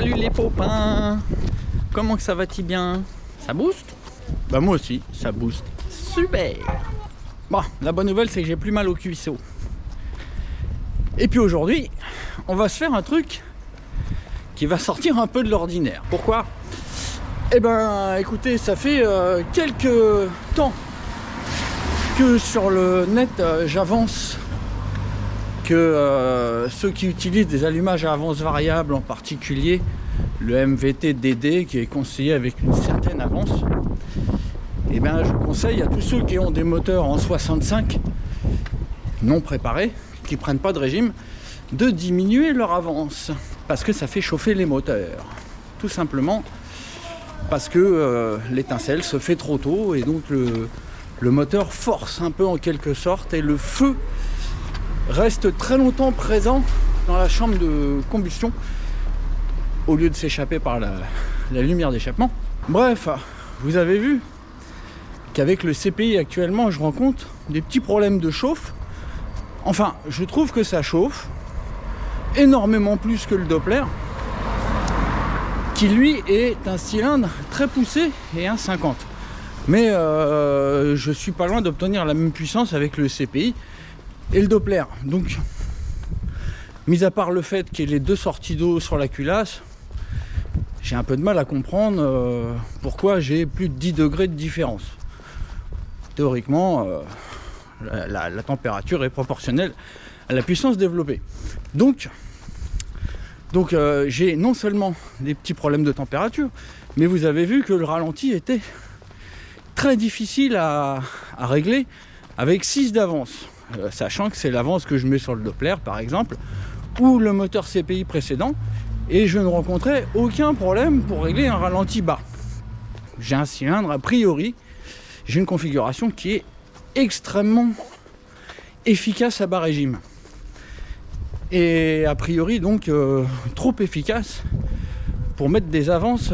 Salut les popins. Comment que ça va-t-il bien? Ça booste? Bah moi aussi, ça booste. Super. Bon, la bonne nouvelle c'est que j'ai plus mal au cuisseau. Et puis aujourd'hui, on va se faire un truc qui va sortir un peu de l'ordinaire. Pourquoi? Eh ben écoutez, ça fait quelques temps que sur le net j'avance que ceux qui utilisent des allumages à avance variable, en particulier le MVT-DD qui est conseillé avec une certaine avance, et bien je conseille à tous ceux qui ont des moteurs en 65 non préparés, qui prennent pas de régime, de diminuer leur avance parce que ça fait chauffer les moteurs, tout simplement parce que l'étincelle se fait trop tôt et donc le moteur force un peu en quelque sorte et le feu reste très longtemps présent dans la chambre de combustion au lieu de s'échapper par la lumière d'échappement. Bref, vous avez vu qu'avec le CPI actuellement je rencontre des petits problèmes de chauffe. Enfin, je trouve que ça chauffe énormément plus que le Doppler qui lui est un cylindre très poussé et un 50. Mais je suis pas loin d'obtenir la même puissance avec le CPI et le Doppler. Donc, mis à part le fait qu'il y ait les deux sorties d'eau sur la culasse, j'ai un peu de mal à comprendre pourquoi j'ai plus de 10 degrés de différence. Théoriquement, la température est proportionnelle à la puissance développée. Donc j'ai non seulement des petits problèmes de température, mais vous avez vu que le ralenti était très difficile à régler avec 6 d'avance. Sachant que c'est l'avance que je mets sur le Doppler par exemple ou le moteur CPI précédent, et je ne rencontrais aucun problème pour régler un ralenti bas. J'ai un cylindre, a priori j'ai une configuration qui est extrêmement efficace à bas régime et a priori donc trop efficace pour mettre des avances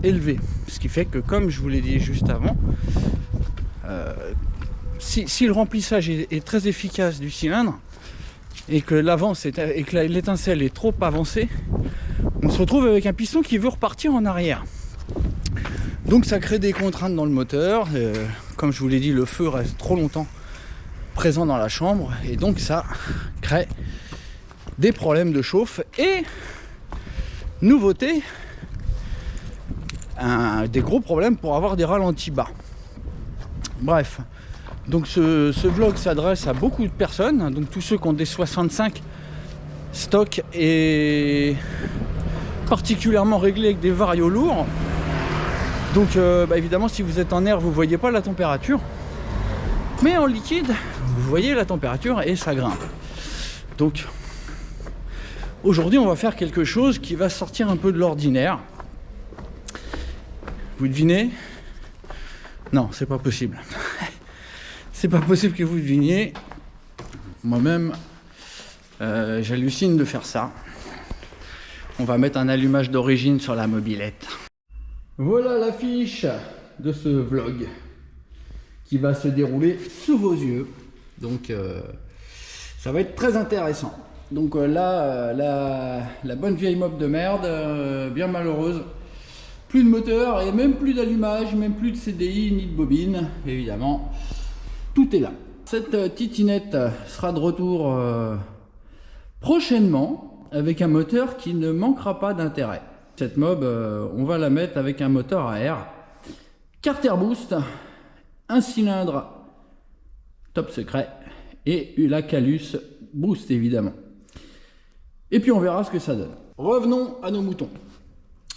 élevées, ce qui fait que, comme je vous l'ai dit juste avant, si le remplissage est très efficace du cylindre et que l'avance et que l'étincelle est trop avancée, on se retrouve avec un piston qui veut repartir en arrière. Donc ça crée des contraintes dans le moteur. Comme je vous l'ai dit, le feu reste trop longtemps présent dans la chambre et donc ça crée des problèmes de chauffe. Et nouveauté, des gros problèmes pour avoir des ralentis bas. Bref. Donc ce vlog s'adresse à beaucoup de personnes, donc tous ceux qui ont des 65 stock et particulièrement réglés avec des varios lourds. Donc évidemment, si vous êtes en air, vous voyez pas la température, mais en liquide vous voyez la température et ça grimpe. Donc aujourd'hui on va faire quelque chose qui va sortir un peu de l'ordinaire. Vous devinez? Non, c'est pas possible. C'est pas possible que vous deviniez. Moi-même, j'hallucine de faire ça. On va mettre un allumage d'origine sur la mobilette. Voilà l'affiche de ce vlog qui va se dérouler sous vos yeux. Donc, ça va être très intéressant. Donc là, la bonne vieille mob de merde, bien malheureuse. Plus de moteur et même plus d'allumage, même plus de CDI ni de bobine, évidemment. Tout est là. Cette titinette sera de retour prochainement avec un moteur qui ne manquera pas d'intérêt. Cette mob, on va la mettre avec un moteur à air, Carter Boost, un cylindre top secret et la Calus Boost évidemment. Et puis on verra ce que ça donne. Revenons à nos moutons.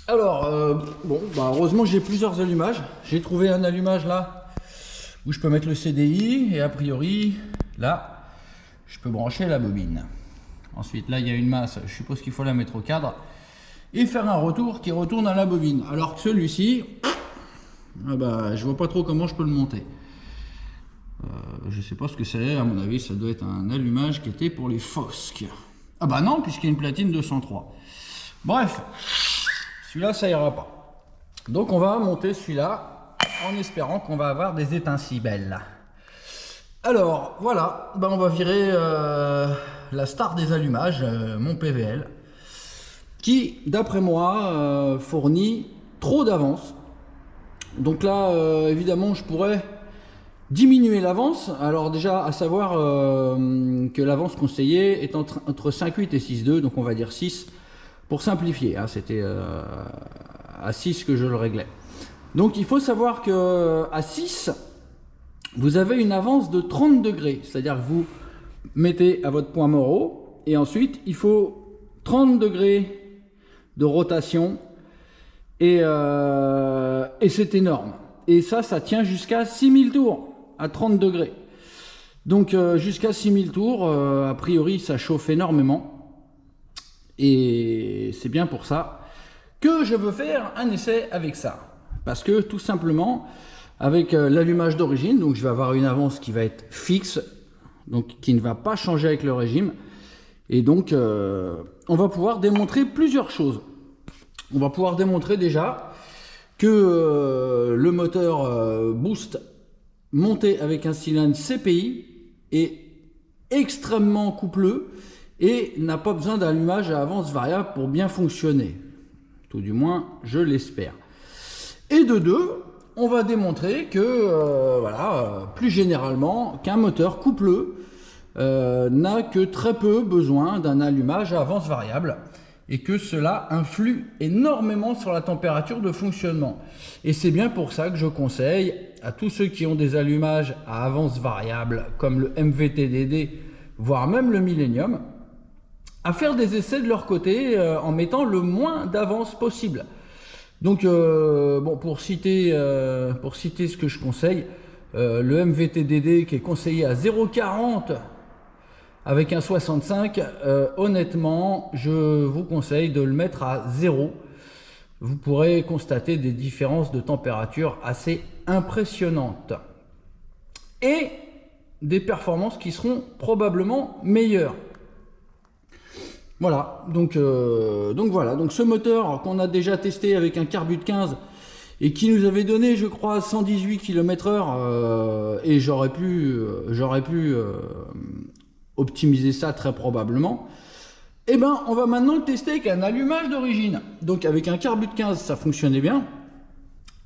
Alors, heureusement j'ai plusieurs allumages. J'ai trouvé un allumage là où je peux mettre le CDI et a priori là je peux brancher la bobine. Ensuite là il y a une masse, je suppose qu'il faut la mettre au cadre et faire un retour qui retourne à la bobine, alors que celui-ci je vois pas trop comment je peux le monter. Je sais pas ce que c'est, à mon avis ça doit être un allumage qui était pour les Fosc. Ah bah non, puisqu'il y a une platine 203. Bref, celui-là ça ira pas, donc on va monter celui-là en espérant qu'on va avoir des étincelles belles. Alors voilà, on va virer la star des allumages, mon PVL, qui, d'après moi, fournit trop d'avance. Donc là, évidemment, je pourrais diminuer l'avance. Alors déjà, à savoir que l'avance conseillée est entre 5,8 et 6,2, donc on va dire 6 pour simplifier. Hein, c'était à 6 que je le réglais. Donc il faut savoir que à 6, vous avez une avance de 30 degrés. C'est-à-dire que vous mettez à votre point mort et ensuite il faut 30 degrés de rotation et c'est énorme. Et ça tient jusqu'à 6000 tours à 30 degrés. Donc jusqu'à 6000 tours, a priori ça chauffe énormément. Et c'est bien pour ça que je veux faire un essai avec ça. Parce que tout simplement, avec l'allumage d'origine, donc je vais avoir une avance qui va être fixe, donc qui ne va pas changer avec le régime. Et donc on va pouvoir démontrer plusieurs choses. On va pouvoir démontrer déjà que le moteur boost monté avec un cylindre CPI est extrêmement coupleux et n'a pas besoin d'allumage à avance variable pour bien fonctionner. Tout du moins, je l'espère. Et de deux, on va démontrer que, voilà, plus généralement, qu'un moteur coupleux n'a que très peu besoin d'un allumage à avance variable et que cela influe énormément sur la température de fonctionnement. Et c'est bien pour ça que je conseille à tous ceux qui ont des allumages à avance variable, comme le MVT-DD, voire même le Millennium, à faire des essais de leur côté en mettant le moins d'avance possible. Donc, bon, pour citer ce que je conseille, le MVT-DD qui est conseillé à 0,40 avec un 65, honnêtement, je vous conseille de le mettre à 0. Vous pourrez constater des différences de température assez impressionnantes. Et des performances qui seront probablement meilleures. Voilà, donc voilà, donc ce moteur qu'on a déjà testé avec un Carbut 15 et qui nous avait donné, je crois, 118 km/h, et j'aurais pu optimiser ça très probablement. Et ben, on va maintenant le tester avec un allumage d'origine. Donc avec un Carbut 15, ça fonctionnait bien,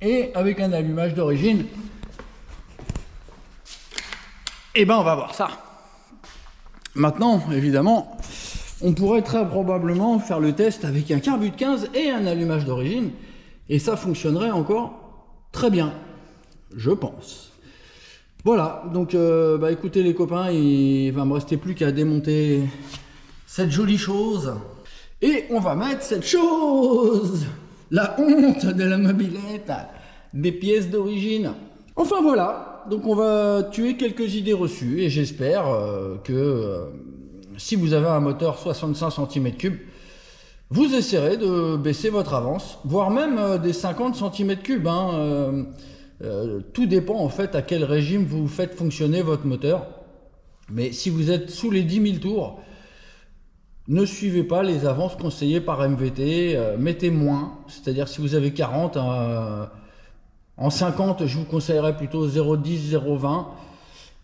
et avec un allumage d'origine, et ben on va voir ça. Maintenant, évidemment, on pourrait très probablement faire le test avec un Carbut 15 et un allumage d'origine, et ça fonctionnerait encore très bien, je pense. Voilà, donc bah écoutez les copains, il va me rester plus qu'à démonter cette jolie chose, et on va mettre cette chose, la honte de la mobilette, des pièces d'origine. Enfin voilà, donc on va tuer quelques idées reçues, et j'espère que si vous avez un moteur 65 cm3, vous essaierez de baisser votre avance, voire même des 50 cm3. Hein, tout dépend en fait à quel régime vous faites fonctionner votre moteur. Mais si vous êtes sous les 10 000 tours, ne suivez pas les avances conseillées par MVT, mettez moins. C'est-à-dire si vous avez 40, en 50, je vous conseillerais plutôt 0,10, 0,20.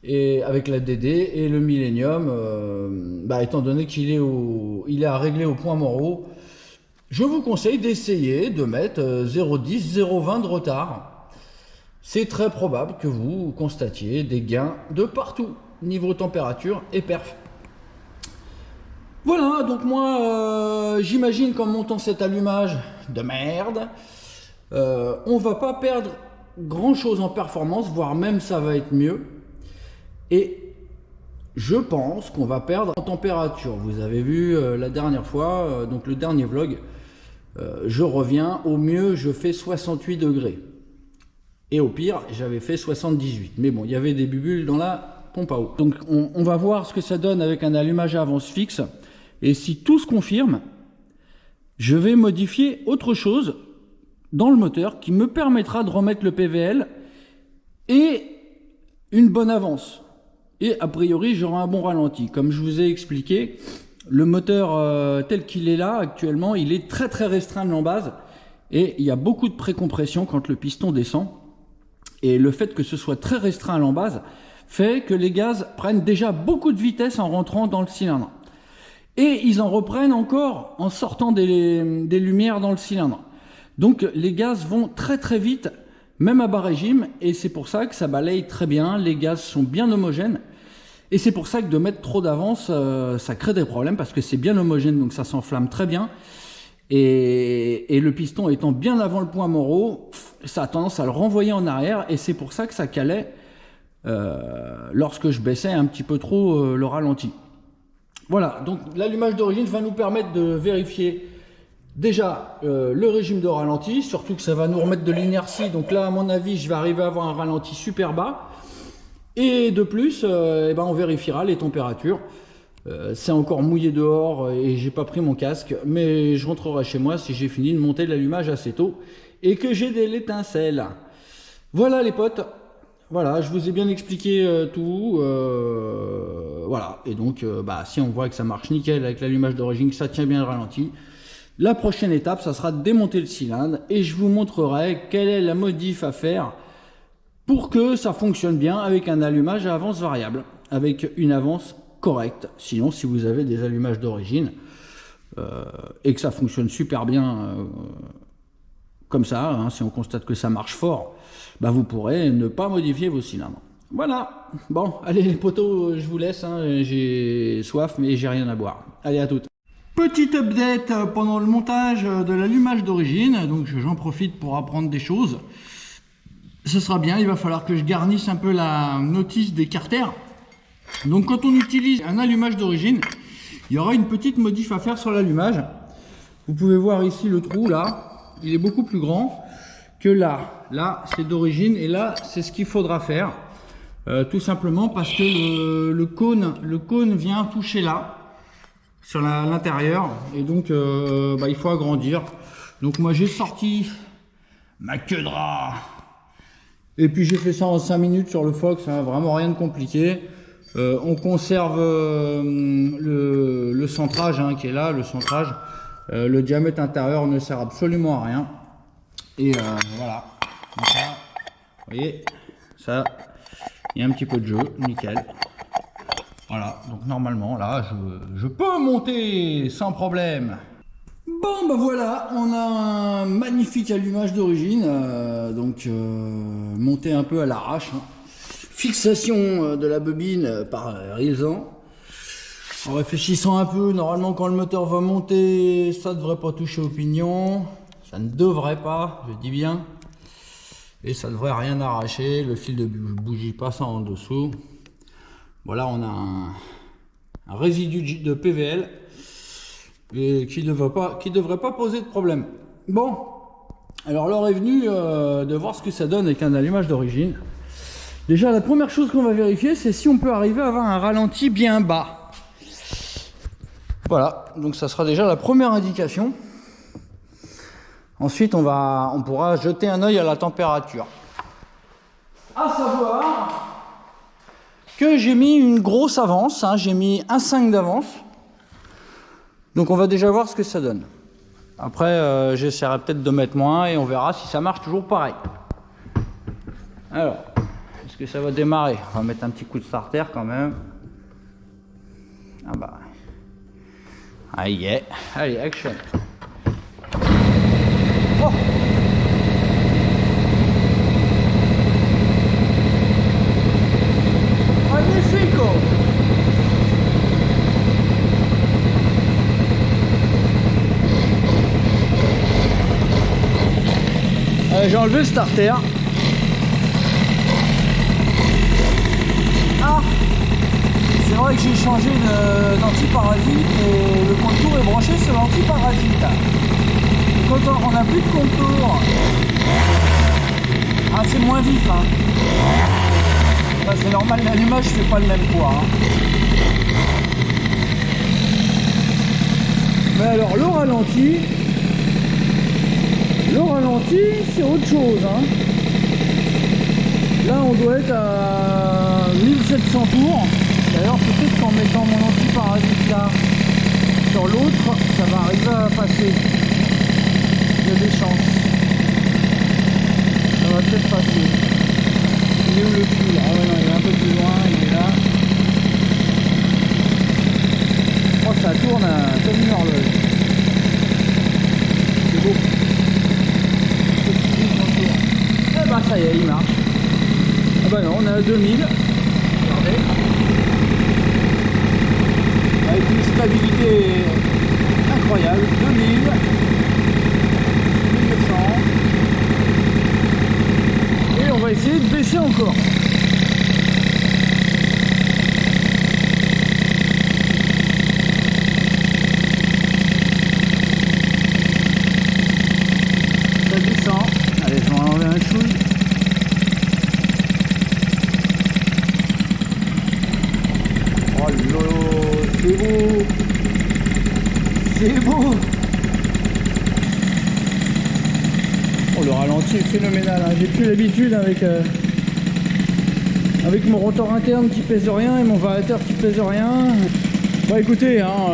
Et avec la DD et le Millennium, bah, étant donné qu'il est à régler au point mort, je vous conseille d'essayer de mettre 0,10, 0,20 de retard. C'est très probable que vous constatiez des gains de partout, niveau température et perf. Voilà, donc moi, j'imagine qu'en montant cet allumage de merde, on va pas perdre grand chose en performance, voire même ça va être mieux. Et je pense qu'on va perdre en température. Vous avez vu la dernière fois, donc le dernier vlog, je reviens, au mieux je fais 68 degrés. Et au pire, j'avais fait 78. Mais bon, il y avait des bulles dans la pompe à eau. Donc on va voir ce que ça donne avec un allumage à avance fixe. Et si tout se confirme, je vais modifier autre chose dans le moteur qui me permettra de remettre le PVL et une bonne avance. Et a priori, j'aurai un bon ralenti. Comme je vous ai expliqué, le moteur tel qu'il est là actuellement, il est très restreint de l'embase. Et il y a beaucoup de précompression quand le piston descend. Et le fait que ce soit très restreint à l'embase fait que les gaz prennent déjà beaucoup de vitesse en rentrant dans le cylindre. Et ils en reprennent encore en sortant des lumières dans le cylindre. Donc les gaz vont très très vite, même à bas régime, et c'est pour ça que ça balaye très bien, les gaz sont bien homogènes, et c'est pour ça que de mettre trop d'avance, ça crée des problèmes, parce que c'est bien homogène, donc ça s'enflamme très bien, et le piston étant bien avant le point Morot, ça a tendance à le renvoyer en arrière, et c'est pour ça que ça calait lorsque je baissais un petit peu trop le ralenti. Voilà, donc l'allumage d'origine va nous permettre de vérifier déjà le régime de ralenti, surtout que ça va nous remettre de l'inertie. Donc là, à mon avis, je vais arriver à avoir un ralenti super bas. Et de plus, on vérifiera les températures. C'est encore mouillé dehors et j'ai pas pris mon casque, mais je rentrerai chez moi si j'ai fini de monter l'allumage assez tôt et que j'ai de l'étincelle. Voilà les potes. Voilà, je vous ai bien expliqué tout. Voilà, et donc si on voit que ça marche nickel avec l'allumage d'origine, que ça tient bien le ralenti, la prochaine étape, ça sera de démonter le cylindre et je vous montrerai quelle est la modif à faire pour que ça fonctionne bien avec un allumage à avance variable, avec une avance correcte. Sinon, si vous avez des allumages d'origine et que ça fonctionne super bien comme ça, hein, si on constate que ça marche fort, vous pourrez ne pas modifier vos cylindres. Voilà, bon, allez les potos, je vous laisse, hein, j'ai soif mais j'ai rien à boire. Allez, à toutes. Petite update pendant le montage de l'allumage d'origine, donc j'en profite pour apprendre des choses. Ce sera bien, il va falloir que je garnisse un peu la notice des carters. Donc quand on utilise un allumage d'origine, il y aura une petite modif à faire sur l'allumage. Vous pouvez voir ici le trou là, il est beaucoup plus grand que là. Là c'est d'origine et là c'est ce qu'il faudra faire. Tout simplement parce que le cône vient toucher là, sur l'intérieur, et donc il faut agrandir. Donc moi j'ai sorti ma queue de rat, et puis j'ai fait ça en 5 minutes sur le Fox, hein, vraiment rien de compliqué. On conserve le centrage hein, qui est là, le centrage. Le diamètre intérieur ne sert absolument à rien. Et voilà. Donc ça, vous voyez, ça, il y a un petit peu de jeu, nickel. Voilà, donc normalement là, je peux monter sans problème. Bon voilà, on a un magnifique allumage d'origine, monté un peu à l'arrache. Hein. Fixation de la bobine par Rilsan. En réfléchissant un peu, normalement quand le moteur va monter, ça ne devrait pas toucher au pignon. Ça ne devrait pas, je dis bien. Et ça ne devrait rien arracher, le fil de bougie passe en dessous. Voilà, on a un résidu de PVL et qui ne devrait pas poser de problème. Bon, alors l'heure est venue de voir ce que ça donne avec un allumage d'origine. Déjà, la première chose qu'on va vérifier, c'est si on peut arriver à avoir un ralenti bien bas. Voilà, donc ça sera déjà la première indication. Ensuite, on pourra jeter un œil à la température. À savoir que j'ai mis une grosse avance, hein, j'ai mis 1,5 d'avance. Donc on va déjà voir ce que ça donne. Après, j'essaierai peut-être de mettre moins et on verra si ça marche toujours pareil. Alors, est-ce que ça va démarrer? On va mettre un petit coup de starter quand même. Ah bah. Ah yeah. Allez, action. Oh. Magnifico. J'ai enlevé le starter. Ah, c'est vrai que j'ai changé d'antiparasite et le contour est branché sur l'antiparasite. Quand on n'a plus de contour, ah, c'est moins vif. Hein. C'est normal, l'allumage fait pas le même poids. Hein. Mais alors le ralenti, c'est autre chose. Hein. Là, on doit être à 1700 tours. D'ailleurs, peut-être qu'en mettant mon antiparasite là sur l'autre, ça va arriver à passer. Il y a des chances. Ça va peut-être passer. Il est où le fil? Ah ouais, non, il est un peu plus loin, il est là. Oh, ça tourne à à 2000. Regardez. Avec une stabilité incroyable. 2000. 1900. Et on va essayer de baisser encore. Ça descend. Allez, je vais enlever un chouille. Oh lolo, c'est beau. C'est beau. Oh, le ralenti est phénoménal, hein. J'ai plus l'habitude avec mon rotor interne qui pèse rien et mon variateur qui pèse rien. Bon écoutez, hein,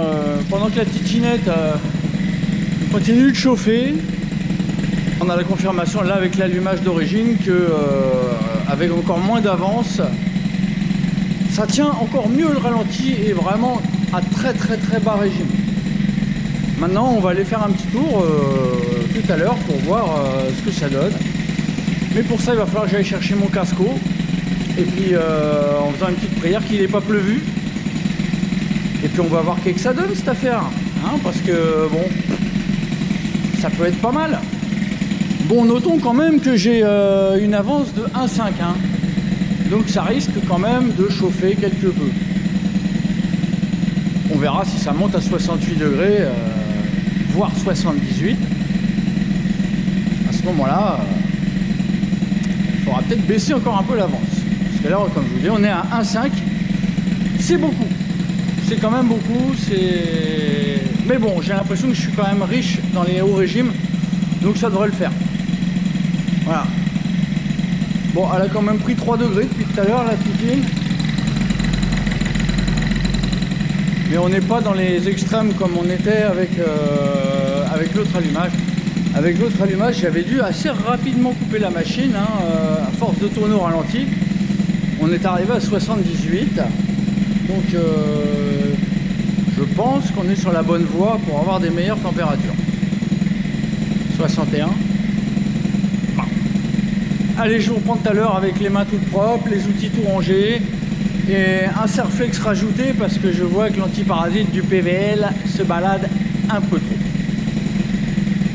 pendant que la titinette continue de chauffer, on a la confirmation là avec l'allumage d'origine que avec encore moins d'avance, ça tient encore mieux le ralenti et vraiment à très bas régime. Maintenant on va aller faire un petit tour tout à l'heure pour voir ce que ça donne. Mais pour ça il va falloir que j'aille chercher mon casco. Et puis en faisant une petite prière qu'il n'ait pas pleuvu. Et puis on va voir qu'est-ce que ça donne cette affaire. Hein, parce que bon, ça peut être pas mal. Bon, notons quand même que j'ai une avance de 1,5. Hein. Donc ça risque quand même de chauffer quelque peu. On verra si ça monte à 68 degrés, voire 78. À ce moment-là, il faudra peut-être baisser encore un peu l'avance. Parce que là, comme je vous dis, on est à 1,5. C'est beaucoup. C'est quand même beaucoup. Mais bon, j'ai l'impression que je suis quand même riche dans les hauts régimes. Donc ça devrait le faire. Voilà. Bon, elle a quand même pris 3 degrés depuis tout à l'heure, la titine. Mais on n'est pas dans les extrêmes comme on était avec l'autre allumage. Avec l'autre allumage, j'avais dû assez rapidement couper la machine, hein, à force de tourner au ralenti. On est arrivé à 78. Donc je pense qu'on est sur la bonne voie pour avoir des meilleures températures. 61. Bon. Allez, je vous reprends tout à l'heure avec les mains toutes propres, les outils tout rangés. Et un Serflex rajouté parce que je vois que l'antiparasite du PVL se balade un peu trop.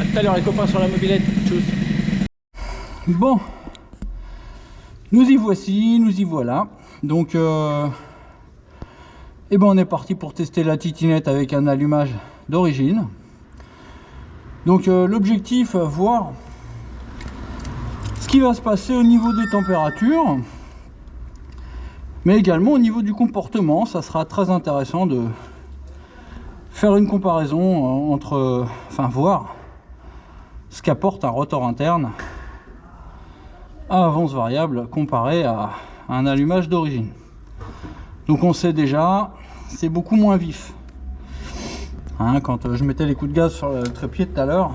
A tout à l'heure les copains sur la mobilette. Tchuss. Bon, nous y voici, nous y voilà. Donc, eh ben on est parti pour tester la titinette avec un allumage d'origine. Donc l'objectif, voir ce qui va se passer au niveau des températures. Mais également au niveau du comportement, ça sera très intéressant de faire une comparaison entre, enfin voir ce qu'apporte un rotor interne à avance variable comparé à un allumage d'origine. Donc on sait déjà, c'est beaucoup moins vif. Hein, quand je mettais les coups de gaz sur le trépied tout à l'heure,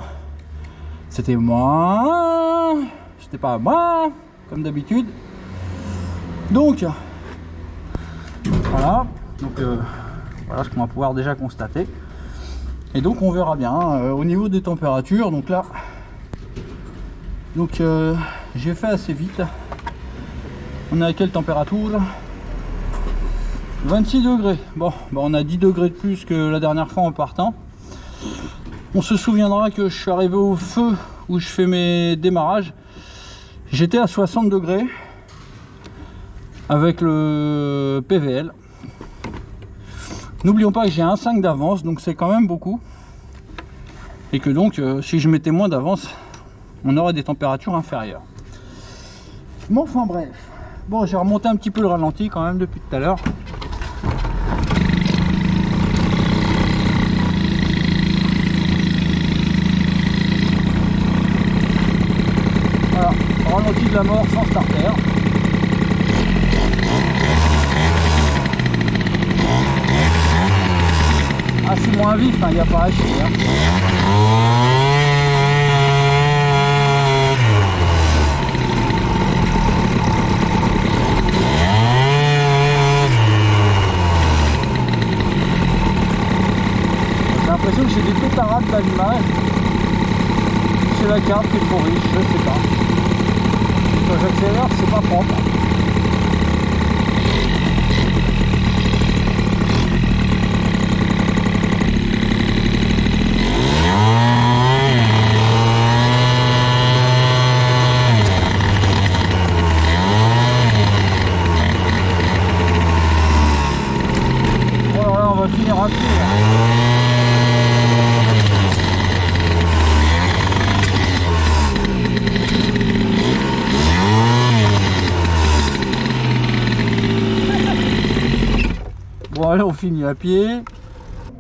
c'était moins, c'était pas moins comme d'habitude. Donc voilà, donc voilà ce qu'on va pouvoir déjà constater. Et donc on verra bien au niveau des températures. Donc là, donc j'ai fait assez vite. On est à quelle température? 26 degrés. Bon, bah on a 10 degrés de plus que la dernière fois en partant. On se souviendra que je suis arrivé au feu où je fais mes démarrages. J'étais à 60 degrés avec le PVL. N'oublions pas que j'ai 1,5 d'avance, donc c'est quand même beaucoup. Et que donc, si je mettais moins d'avance, on aurait des températures inférieures. Bon, enfin bref. Bon, j'ai remonté un petit peu le ralenti quand même depuis tout à l'heure. Voilà, ralenti de la mort sans starter. Ah, c'est moins vif, il n'y a pas à chier. Hein. J'ai l'impression que j'ai des pétarades d'allumage. C'est la carte qui est trop riche, je sais pas. Quand j'accélère, c'est pas propre. Bon allez, on finit à pied.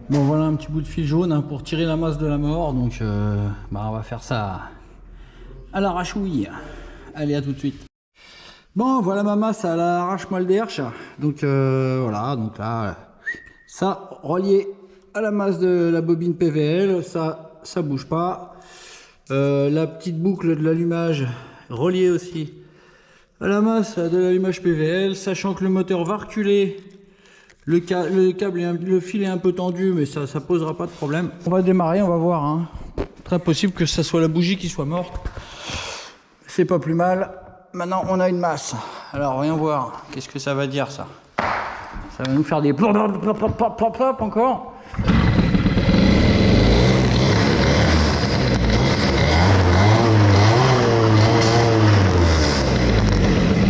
Bon voilà un petit bout de fil jaune hein, pour tirer la masse de la mort. Donc on va faire ça à l'arrachouille. Allez, à tout de suite. Bon voilà ma masse à l'arrache-moelle d'Hersch. Donc voilà, donc là ça relié à la masse de la bobine PVL, ça bouge pas. La petite boucle de l'allumage reliée aussi à la masse de l'allumage PVL, sachant que le moteur va reculer. Le câble, le fil est un peu tendu, mais ça posera pas de problème. On va démarrer, on va voir. Hein. Très possible que ce soit la bougie qui soit morte. C'est pas plus mal. Maintenant, on a une masse. Alors, voyons voir. Qu'est-ce que ça va dire, ça? Ça va nous faire des plop, plop, plop, plop, plop, plop, encore.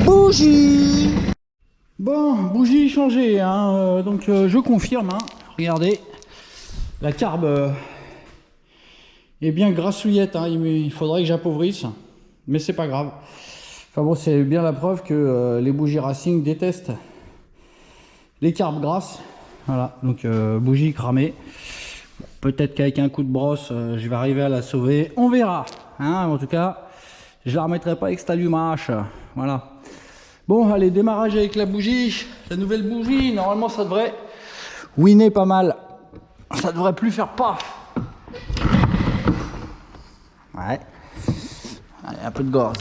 Bougie! Bon, bougie changée, hein. Donc je confirme, hein. Regardez, la carbe est bien grassouillette, hein. Il faudrait que j'appauvrisse, mais c'est pas grave. Enfin bon, c'est bien la preuve que les bougies Racing détestent les carbes grasses. Voilà, donc bougie cramée. Peut-être qu'avec un coup de brosse, je vais arriver à la sauver. On verra, hein. En tout cas, je la remettrai pas avec cet allumage. Voilà. Bon, allez, démarrage avec la bougie, la nouvelle bougie. Normalement, ça devrait winner pas mal. Ça devrait plus faire paf. Ouais. Allez, un peu de gaz.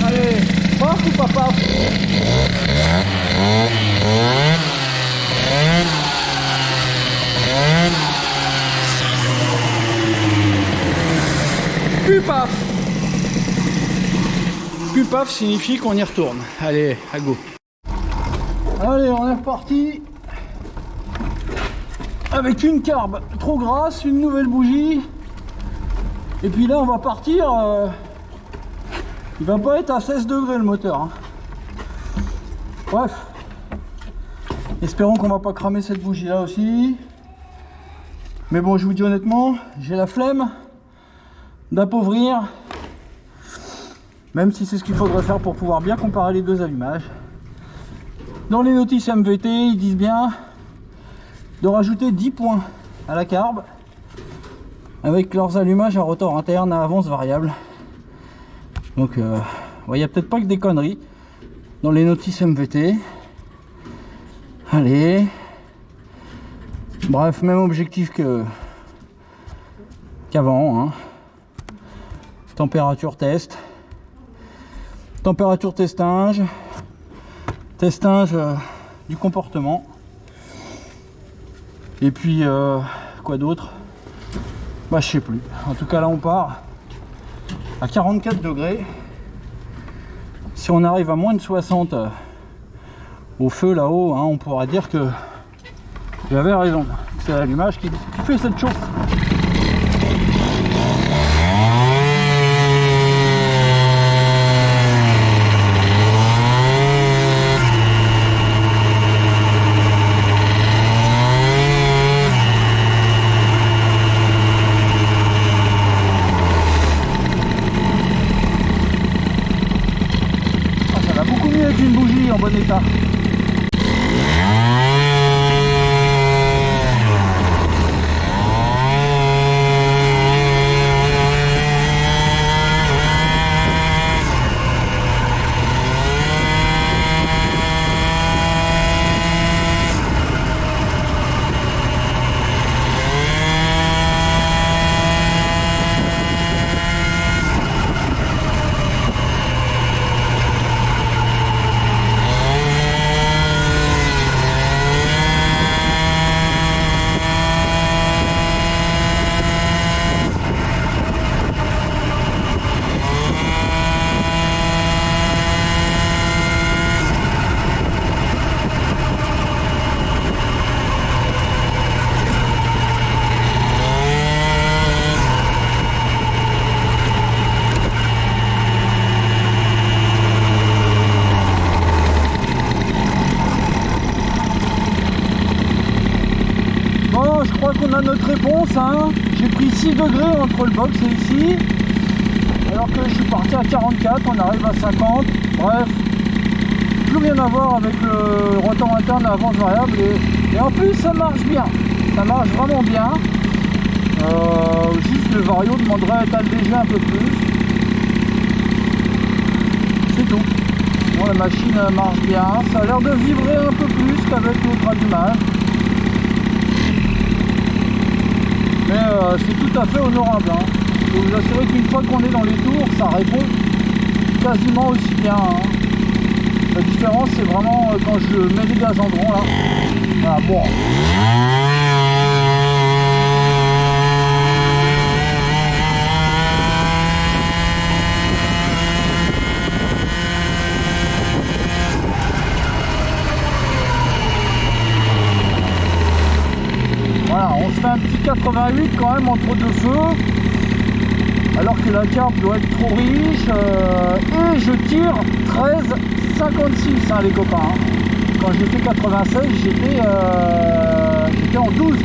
Allez, paf ou pas paf? Plus paf. Plus paf signifie qu'on y retourne. Allez, à go. Allez, on est reparti. Avec une carbe trop grasse, une nouvelle bougie. Et puis là, on va partir. Il va pas être à 16 degrés le moteur. Hein. Bref. Espérons qu'on va pas cramer cette bougie là aussi. Mais bon, je vous dis honnêtement, j'ai la flemme d'appauvrir, même si c'est ce qu'il faudrait faire pour pouvoir bien comparer les deux allumages. Dans les notices MVT, ils disent bien de rajouter 10 points à la carbe avec leurs allumages à rotor interne à avance variable. Donc il n'y a peut-être pas que des conneries dans les notices MVT. Allez, bref, même objectif qu'avant, hein. Température test, température testinge, du comportement, et puis quoi d'autre, bah je sais plus. En tout cas là on part à 44 degrés. Si on arrive à moins de 60 au feu là-haut, hein, on pourra dire que j'avais raison, c'est l'allumage qui fait cette chauffe. Une bougie en bon état. On a notre réponse, hein. J'ai pris 6 degrés entre le box et ici. alors que je suis parti à 44, on arrive à 50, bref, plus rien à voir avec le rotor interne à avance variable, et en plus ça marche bien, ça marche vraiment bien. Juste le vario demanderait à être allégé un peu plus, c'est tout. Bon, la machine marche bien, ça a l'air de vibrer un peu plus qu'avec l'autre allumage, mais c'est tout à fait honorable, hein. Je peux vous assurer qu'une fois qu'on est dans les tours, ça répond quasiment aussi bien, hein. La différence c'est vraiment quand je mets des gaz en rond là. Voilà, bon. Voilà, on se fait un petit 88 quand même entre deux feux, alors que la carbe doit être trop riche, et je tire 13,56 hein, les copains, hein. Quand j'ai fait 96, j'étais en 12.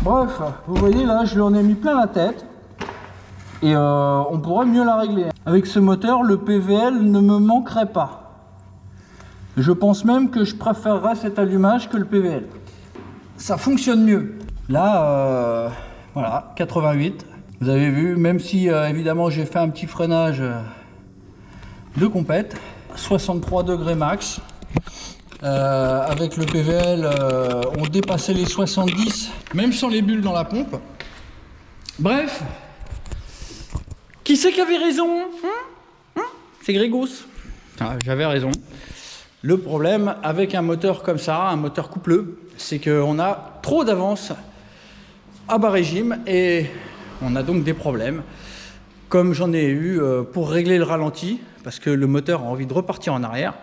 Bref, vous voyez là, je lui en ai mis plein la tête. Et on pourrait mieux la régler. Avec ce moteur, le PVL ne me manquerait pas. Je pense même que je préférerais cet allumage que le PVL. Ça fonctionne mieux. Là, voilà, 88. Vous avez vu, même si évidemment j'ai fait un petit freinage de compète, 63 degrés max. Avec le PVL, on dépassait les 70, même sans les bulles dans la pompe. Bref, qui c'est qui avait raison, c'est Grégos. Ah, j'avais raison. Le problème avec un moteur comme ça, un moteur coupleux, c'est qu'on a trop d'avance à bas régime et on a donc des problèmes. Comme j'en ai eu pour régler le ralenti, parce que le moteur a envie de repartir en arrière.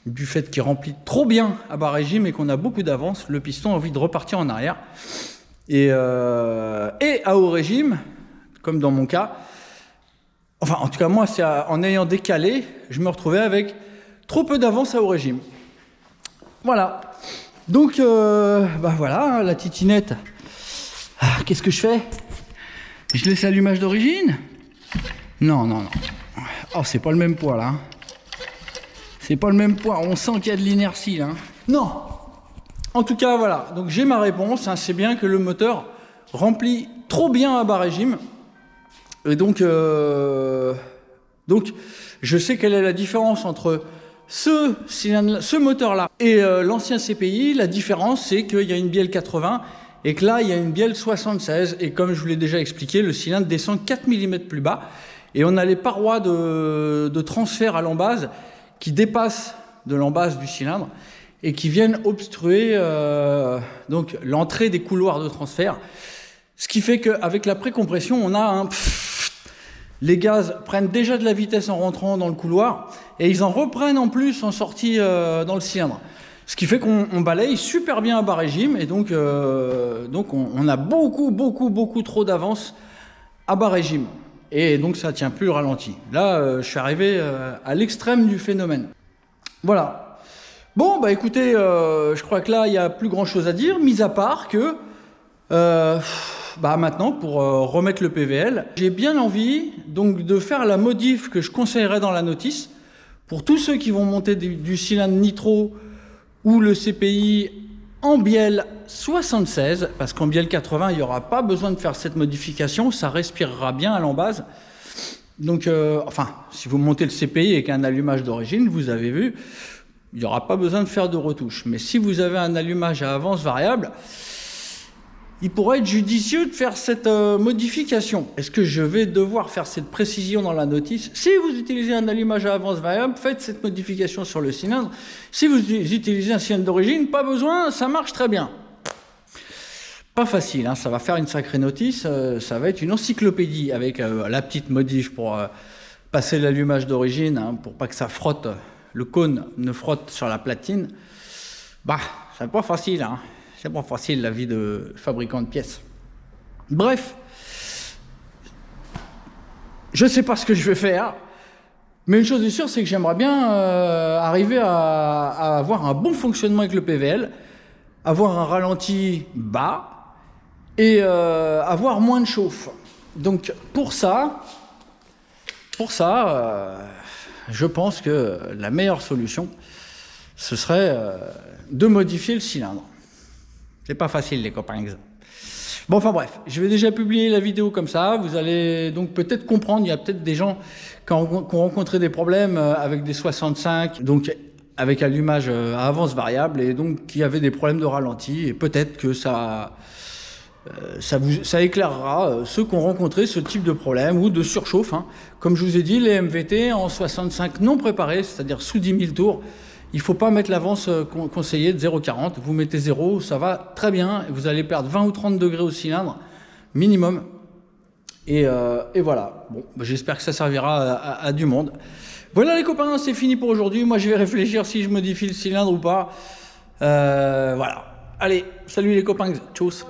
Du fait qu'il remplit trop bien à bas régime et qu'on a beaucoup d'avance, le piston a envie de repartir en arrière. Et à haut régime, comme dans mon cas, enfin en tout cas moi, c'est en ayant décalé, je me retrouvais avec trop peu d'avance à haut régime. Voilà. Donc, bah voilà, la titinette. Ah, qu'est-ce que je fais? Je laisse l'allumage d'origine? Non, non, non. Oh, c'est pas le même poids là. C'est pas le même poids, on sent qu'il y a de l'inertie là. Non. En tout cas, voilà. Donc j'ai ma réponse. Hein. C'est bien que le moteur remplit trop bien à bas régime. Et donc je sais quelle est la différence entre ce moteur-là et l'ancien CPI. La différence, c'est qu'il y a une bielle 80 et que là, il y a une bielle 76, et comme je vous l'ai déjà expliqué, le cylindre descend 4 mm plus bas, et on a les parois de transfert à l'embase qui dépassent de l'embase du cylindre, et qui viennent obstruer donc l'entrée des couloirs de transfert. Ce qui fait qu'avec la précompression, on a un... Les gaz prennent déjà de la vitesse en rentrant dans le couloir, et ils en reprennent en plus en sortie dans le cylindre. Ce qui fait qu'on balaye super bien à bas régime, et donc on a beaucoup trop d'avance à bas régime. Et donc ça ne tient plus le ralenti. Là, je suis arrivé à l'extrême du phénomène. Voilà. Bon, bah écoutez, je crois que là, il n'y a plus grand chose à dire, mis à part que maintenant, pour remettre le PVL, j'ai bien envie donc de faire la modif que je conseillerais dans la notice pour tous ceux qui vont monter du cylindre nitro ou le CPI en bielle 76, parce qu'en bielle 80, il n'y aura pas besoin de faire cette modification, ça respirera bien à l'embase. Donc, si vous montez le CPI avec un allumage d'origine, vous avez vu, il n'y aura pas besoin de faire de retouche. Mais si vous avez un allumage à avance variable, il pourrait être judicieux de faire cette modification. Est-ce que je vais devoir faire cette précision dans la notice? Si vous utilisez un allumage à avance variable, faites cette modification sur le cylindre. Si vous utilisez un cylindre d'origine, pas besoin, ça marche très bien. Pas facile, hein, ça va faire une sacrée notice, ça va être une encyclopédie avec la petite modif pour passer l'allumage d'origine, hein, pour pas que ça frotte, le cône ne frotte sur la platine. C'est pas facile, hein. C'est pas facile la vie de fabricant de pièces. Bref, je sais pas ce que je vais faire, mais une chose est sûre, c'est que j'aimerais bien arriver à avoir un bon fonctionnement avec le PVL, avoir un ralenti bas et avoir moins de chauffe. Donc pour ça, je pense que la meilleure solution, ce serait de modifier le cylindre. C'est pas facile, les copains. Bon, enfin bref, je vais déjà publier la vidéo comme ça. Vous allez donc peut-être comprendre. Il y a peut-être des gens qui ont rencontré des problèmes avec des 65, donc avec allumage à avance variable, et donc qui avaient des problèmes de ralenti. Et peut-être que ça éclairera ceux qui ont rencontré ce type de problème ou de surchauffe. Hein. Comme je vous ai dit, les MVT en 65 non préparés, c'est-à-dire sous 10 000 tours, il ne faut pas mettre l'avance conseillée de 0,40. Vous mettez 0, ça va très bien. Vous allez perdre 20 ou 30 degrés au cylindre, minimum. Et voilà. Bon, j'espère que ça servira à du monde. Voilà les copains, c'est fini pour aujourd'hui. Moi, je vais réfléchir si je modifie le cylindre ou pas. Voilà. Allez, salut les copains. Tchuss.